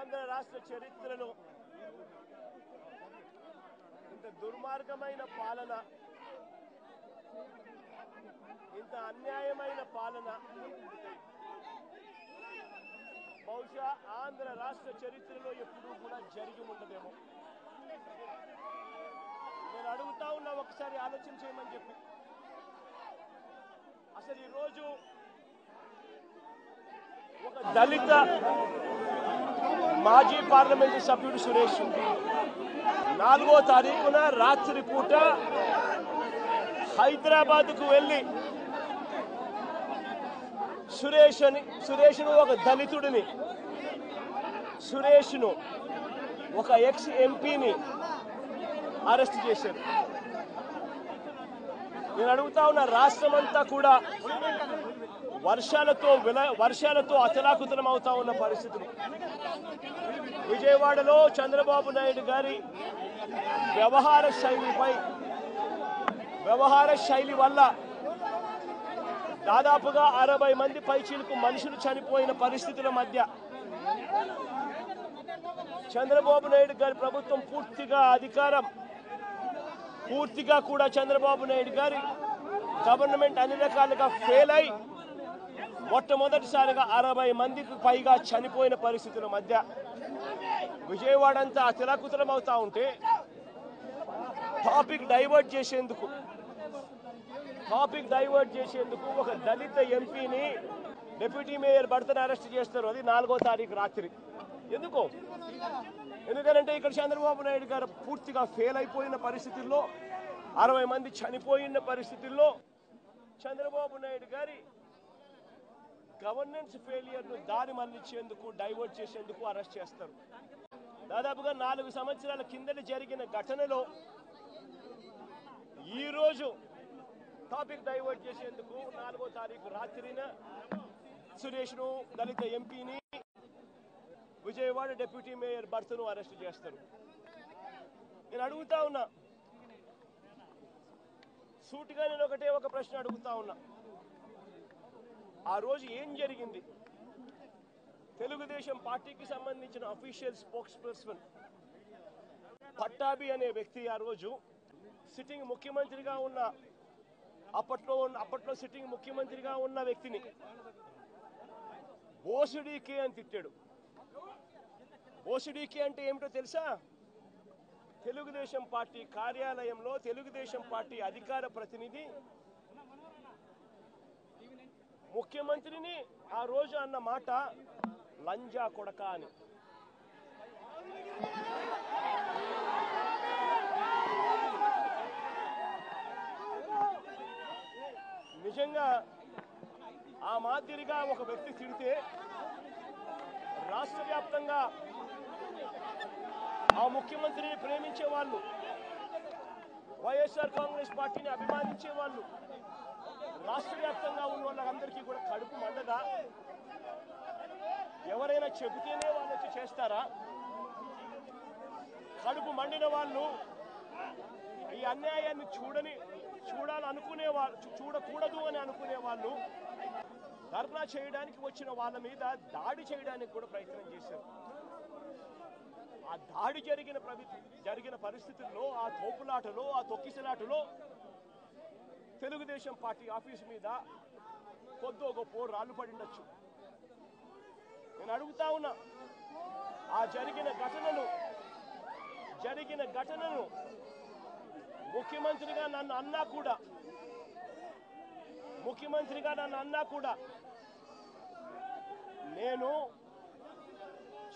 ఆంధ్ర రాష్ట్ర చరిత్రలో ఇంత దుర్మార్గమైన పాలన, ఇంత అన్యాయమైన పాలన బహుశా ఆంధ్ర రాష్ట్ర చరిత్రలో ఎప్పుడూ కూడా జరిగి ఉండదేమో. నేను అడుగుతా ఉన్నా, ఒకసారి ఆలోచన చేయమని చెప్పి. అసలు ఈరోజు ఒక దళిత మాజీ పార్లమెంటు సభ్యుడు సురేష్ 4వ తారీఖున రాత్రి పూట హైదరాబాద్కు వెళ్ళి సురేష్ను ఒక దళితుడిని, సురేష్ను ఒక ఎక్స్ ఎంపీని అరెస్ట్ చేశారు. నేను అడుగుతా ఉన్న, రాష్ట్రమంతా కూడా వర్షాలతో అతలాకుతలం అవుతా ఉన్న పరిస్థితులు. విజయవాడలో చంద్రబాబు నాయుడు గారి వ్యవహార శైలి వల్ల దాదాపుగా 60 మంది పైచీలకు మనుషులు చనిపోయిన పరిస్థితుల మధ్య చంద్రబాబు నాయుడు గారి ప్రభుత్వం పూర్తిగా కూడా చంద్రబాబు నాయుడు గారి గవర్నమెంట్ అన్ని రకాలుగా ఫెయిల్ అయి మొట్టమొదటిసారిగా 60 మందికి పైగా చనిపోయిన పరిస్థితుల మధ్య విజయవాడ అంతా అతలాకుతలం అవుతా ఉంటే టాపిక్ డైవర్ట్ చేసేందుకు ఒక దళిత ఎంపీని డిప్యూటీ మేయర్ భర్తను అరెస్ట్ చేస్తారు. అది 4వ తారీఖు రాత్రి. ఎందుకంటే ఇక్కడ చంద్రబాబు నాయుడు గారు పూర్తిగా ఫెయిల్ అయిపోయిన పరిస్థితుల్లో, 60 మంది చనిపోయిన పరిస్థితుల్లో చంద్రబాబు నాయుడు గారి గవర్నెన్స్ ఫెయిలియర్ను దారి మళ్లించేందుకు, డైవర్ట్ చేసేందుకు అరెస్ట్ చేస్తారు. దాదాపుగా 4 సంవత్సరాల కిందట జరిగిన ఘటనలో ఈరోజు టాపిక్ డైవర్ట్ చేసేందుకు 4వ తారీఖు రాత్రిన సురేష్ను, దళిత ఎంపీని, విజయవాడ డిప్యూటీ మేయర్ భర్తను అరెస్ట్ చేస్తారు. నేను అడుగుతా ఉన్నా, సూటిగా నేను ఒక ప్రశ్న అడుగుతా ఉన్నా. ఆ రోజు ఏం జరిగింది? తెలుగుదేశం పార్టీకి సంబంధించిన అఫీషియల్ స్పోక్స్ పర్సన్ పట్టాభి అనే వ్యక్తి ఆ రోజు సిట్టింగ్ ముఖ్యమంత్రిగా ఉన్న అప్పట్లో సిట్టింగ్ ముఖ్యమంత్రిగా ఉన్న వ్యక్తిని బోసుడీకే అని తిట్టాడు. బోసుడీకే అంటే ఏమిటో తెలుసా? తెలుగుదేశం పార్టీ కార్యాలయంలో తెలుగుదేశం పార్టీ అధికార ప్రతినిధి ముఖ్యమంత్రిని ఆ రోజు అన్న మాట లంజా కొడక అని. నిజంగా ఆ మాదిరిగా ఒక వ్యక్తి తిడితే రాష్ట్ర వ్యాప్తంగా ఆ ముఖ్యమంత్రిని ప్రేమించే వాళ్ళు, వైఎస్ఆర్ కాంగ్రెస్ పార్టీని అభిమానించే వాళ్ళు, రాష్ట్ర వ్యాప్తంగా ఉన్న వాళ్ళందరికీ కూడా కడుపు మండదా? ఎవరైనా చెబితేనే వాళ్ళు వచ్చి చేస్తారా? కడుపు మండిన వాళ్ళు, ఈ అన్యాయాన్ని చూడాలనుకునే వాళ్ళు, చూడకూడదు అని అనుకునే వాళ్ళు ధర్నా చేయడానికి వచ్చిన వాళ్ళ మీద దాడి చేయడానికి కూడా ప్రయత్నం చేశారు. ఆ దాడి జరిగిన పరిస్థితుల్లో, ఆ తోపులాటలో, ఆ తొక్కిసలాటలో తెలుగుదేశం పార్టీ ఆఫీసు మీద కొద్దో గొప్ప రాళ్ళు పడిండొచ్చు. నేను అడుగుతా ఉన్నా, ఆ జరిగిన ఘటనను ముఖ్యమంత్రిగా నన్ను అన్నా కూడా నేను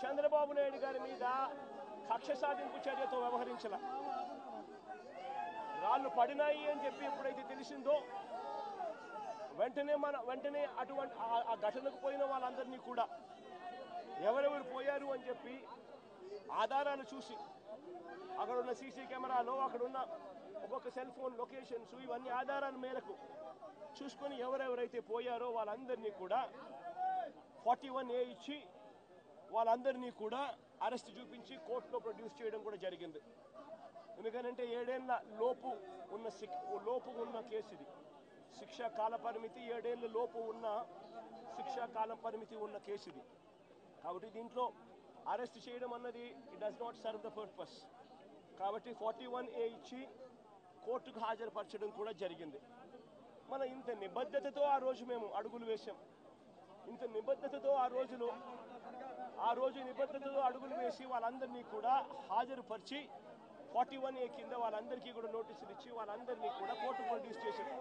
చంద్రబాబు నాయుడు గారి మీద కక్ష సాధింపు చర్యతో వ్యవహరించాల. రాళ్ళు పడినాయి అని చెప్పి ఎప్పుడైతే తెలిసిందో వెంటనే అటువంటి ఆ ఘటనకు పోయిన వాళ్ళందరినీ కూడా ఎవరెవరు పోయారు అని చెప్పి ఆధారాలు చూసి, అక్కడ ఉన్న సీసీ కెమెరాలో, అక్కడ ఉన్న ఒక్కొక్క సెల్ ఫోన్ లొకేషన్స్, ఇవన్నీ ఆధారాల మేరకు చూసుకొని ఎవరెవరైతే పోయారో వాళ్ళందరినీ కూడా 41A ఇచ్చి వాళ్ళందరినీ కూడా అరెస్ట్ చూపించి కోర్టులో ప్రొడ్యూస్ చేయడం కూడా జరిగింది. ఎందుకంటే 7 ఏళ్ల లోపు ఉన్న కేసు ఇది. శిక్షా కాల పరిమితి 7 ఏళ్ల లోపు ఉన్న శిక్షా కాల పరిమితి ఉన్న కేసు ఇది. కాబట్టి దీంట్లో అరెస్ట్ చేయడం అన్నది it does not serve the purpose. కాబట్టి 41A ఇచ్చి కోర్టుకు హాజరుపరచడం కూడా జరిగింది. మన ఇంత నిబద్ధతతో ఆ రోజు మేము అడుగులు వేశాం. ఇంత నిబద్ధతతో ఆ రోజు నిబద్ధతతో అడుగులు వేసి వాళ్ళందరినీ కూడా హాజరుపరిచి 41A కింద వాళ్ళందరికీ కూడా నోటీసులు ఇచ్చి వాళ్ళందరినీ కూడా కోర్టుకు ప్రొడ్యూస్ చేశారు.